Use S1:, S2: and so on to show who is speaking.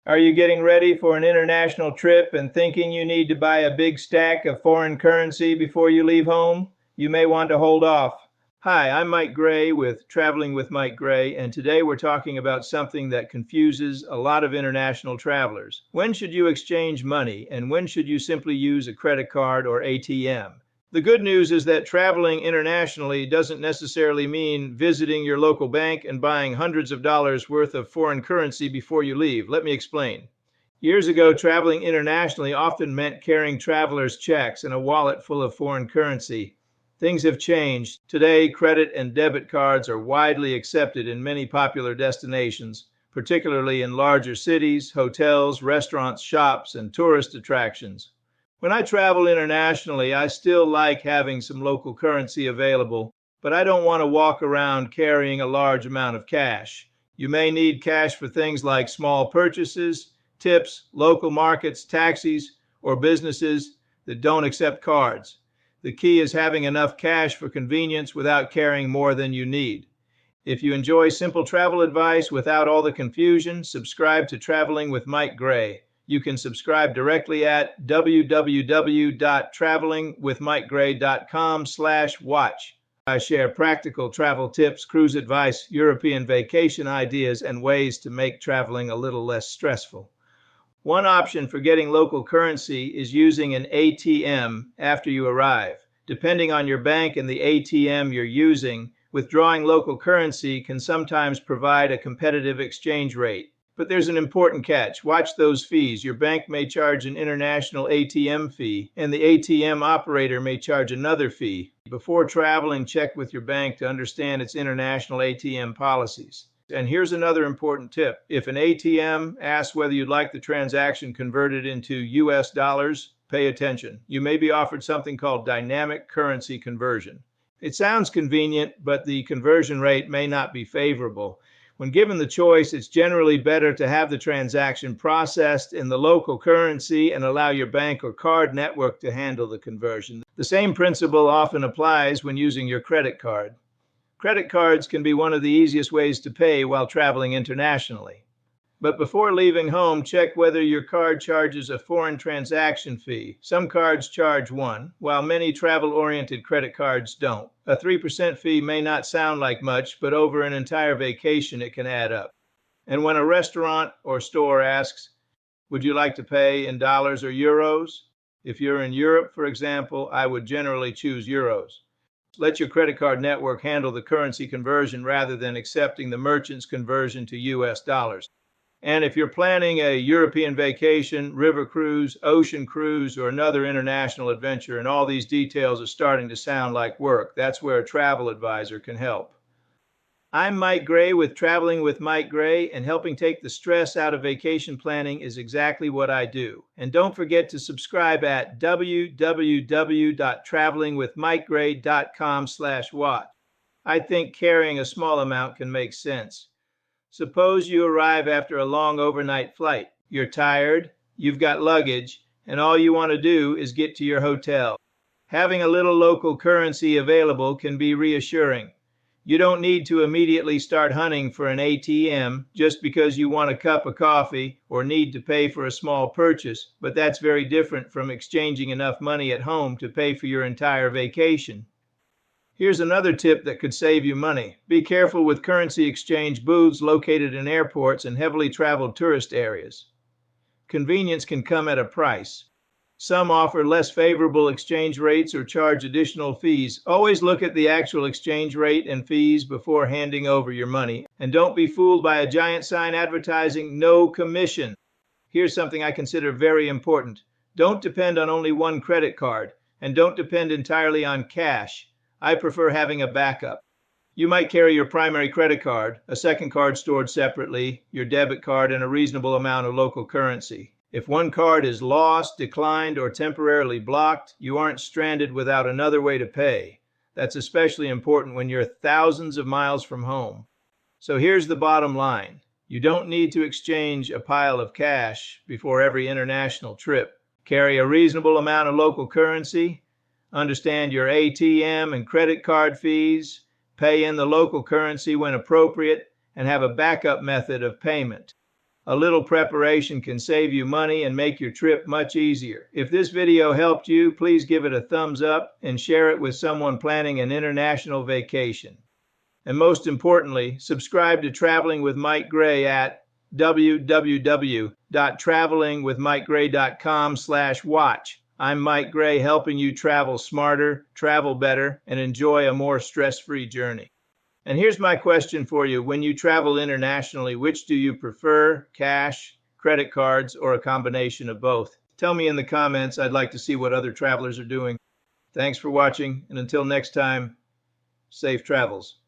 S1: Are you getting ready for an international trip and thinking you need to buy a big stack of foreign currency before you leave home? You may want to hold off. Hi, I'm Mike Gray with Traveling with Mike Gray, and today we're talking about something that confuses a lot of international travelers. When should you exchange money, and when should you simply use a credit card or ATM? The good news is that traveling internationally doesn't necessarily mean visiting your local bank and buying hundreds of dollars worth of foreign currency before you leave. Let me explain. Years ago, traveling internationally often meant carrying traveler's checks and a wallet full of foreign currency. Things have changed. Today, credit and debit cards are widely accepted in many popular destinations, particularly in larger cities, hotels, restaurants, shops, and tourist attractions. When I travel internationally, I still like having some local currency available, but I don't want to walk around carrying a large amount of cash. You may need cash for things like small purchases, tips, local markets, taxis, or businesses that don't accept cards. The key is having enough cash for convenience without carrying more than you need. If you enjoy simple travel advice without all the confusion, subscribe to Traveling with Mike Gray. You can subscribe directly at www.travelingwithmikegray.com/watch. I share practical travel tips, cruise advice, European vacation ideas, and ways to make traveling a little less stressful. One option for getting local currency is using an ATM after you arrive. Depending on your bank and the ATM you're using, withdrawing local currency can sometimes provide a competitive exchange rate. But there's an important catch. Watch those fees. Your bank may charge an international ATM fee, and the ATM operator may charge another fee. Before traveling, check with your bank to understand its international ATM policies. And here's another important tip. If an ATM asks whether you'd like the transaction converted into US dollars, pay attention. You may be offered something called dynamic currency conversion. It sounds convenient, but the conversion rate may not be favorable. When given the choice, it's generally better to have the transaction processed in the local currency and allow your bank or card network to handle the conversion. The same principle often applies when using your credit card. Credit cards can be one of the easiest ways to pay while traveling internationally. But before leaving home, check whether your card charges a foreign transaction fee. Some cards charge one, while many travel-oriented credit cards don't. A 3% fee may not sound like much, but over an entire vacation it can add up. And when a restaurant or store asks, would you like to pay in dollars or euros? If you're in Europe, for example, I would generally choose euros. Let your credit card network handle the currency conversion rather than accepting the merchant's conversion to US dollars. And if you're planning a European vacation, river cruise, ocean cruise, or another international adventure, and all these details are starting to sound like work, that's where a travel advisor can help. I'm Mike Gray with Traveling with Mike Gray, and helping take the stress out of vacation planning is exactly what I do. And don't forget to subscribe at www.travelingwithmikegray.com/watch. I think carrying a small amount can make sense. Suppose you arrive after a long overnight flight. You're tired, you've got luggage, and all you want to do is get to your hotel. Having a little local currency available can be reassuring. You don't need to immediately start hunting for an ATM just because you want a cup of coffee or need to pay for a small purchase, but that's very different from exchanging enough money at home to pay for your entire vacation. Here's another tip that could save you money. Be careful with currency exchange booths located in airports and heavily traveled tourist areas. Convenience can come at a price. Some offer less favorable exchange rates or charge additional fees. Always look at the actual exchange rate and fees before handing over your money. And don't be fooled by a giant sign advertising "no commission." Here's something I consider very important. Don't depend on only one credit card, and don't depend entirely on cash. I prefer having a backup. You might carry your primary credit card, a second card stored separately, your debit card, and a reasonable amount of local currency. If one card is lost, declined, or temporarily blocked, you aren't stranded without another way to pay. That's especially important when you're thousands of miles from home. So here's the bottom line. You don't need to exchange a pile of cash before every international trip. Carry a reasonable amount of local currency, understand your ATM and credit card fees, pay in the local currency when appropriate, and have a backup method of payment. A little preparation can save you money and make your trip much easier. If this video helped you, please give it a thumbs up and share it with someone planning an international vacation. And most importantly, subscribe to Traveling with Mike Gray at www.travelingwithmikegray.com/watch. I'm Mike Gray, helping you travel smarter, travel better, and enjoy a more stress-free journey. And here's my question for you. When you travel internationally, which do you prefer, cash, credit cards, or a combination of both? Tell me in the comments. I'd like to see what other travelers are doing. Thanks for watching, and until next time, safe travels.